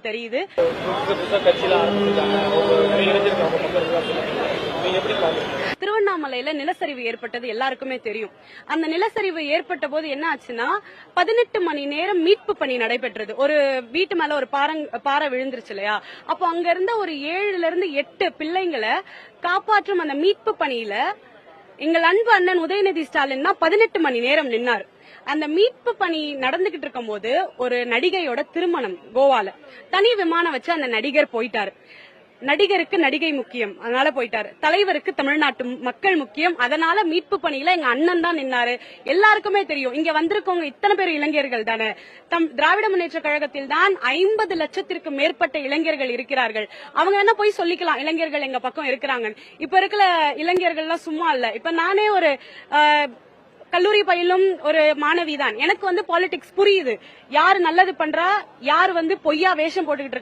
தெரியுது. திருவண்ணாமலையில நிலச்சரிவு ஏற்பட்டது எல்லாருக்குமே தெரியும். அந்த நிலச்சரிவு ஏற்பட்ட போது என்ன ஆச்சுன்னா 18 மணி நேரம் மீட்பு பணி நடைபெற்றது. ஒரு வீட்டு மேல ஒரு பாறை விழுந்துருச்சு இல்லையா, அப்போ அங்க இருந்த ஒரு 7ல இருந்து 8 பிள்ளைங்களை காப்பாற்றும் அந்த மீட்பு பணியில எங்கள் அன்பு அண்ணன் உதயநிதி ஸ்டாலின் தான் 18 மணி நேரம் நின்னார். அந்த மீட்பு பணி நடந்துகிட்டு இருக்கும் போது ஒரு நடிகையோட திருமணம் கோவால, தனி விமானம் வச்சு அந்த நடிகர் போயிட்டாரு. நடிகருக்கு நடிகை முக்கியம், அதனால போயிட்டாரு. தலைவருக்கு தமிழ்நாட்டு மக்கள் முக்கியம், அதனால மீட்பு பணியில எங்க அண்ணன் தான் நின்னாரு. எல்லாருக்குமே தெரியும், இங்க வந்திருக்கவங்க இத்தனை பேர் இளைஞர்கள் தானே. திராவிட முன்னேற்ற கழகத்தில் தான் 50 லட்சத்திற்கு மேற்பட்ட இளைஞர்கள் இருக்கிறார்கள். அவங்க என்ன போய் சொல்லிக்கலாம், இளைஞர்கள் எங்க பக்கம் இருக்கிறாங்க. இப்ப இருக்கிற இளைஞர்கள் எல்லாம் சும்மா இல்ல. இப்ப நானே ஒரு கல்லூரி பயிலும் ஒரு மாணவி தான். எனக்கு பாலிடிக்ஸ் புரியுது. யாரு நல்லது பண்றா, யாரு பொய்யா வேஷம் போட்டுக்கிட்டு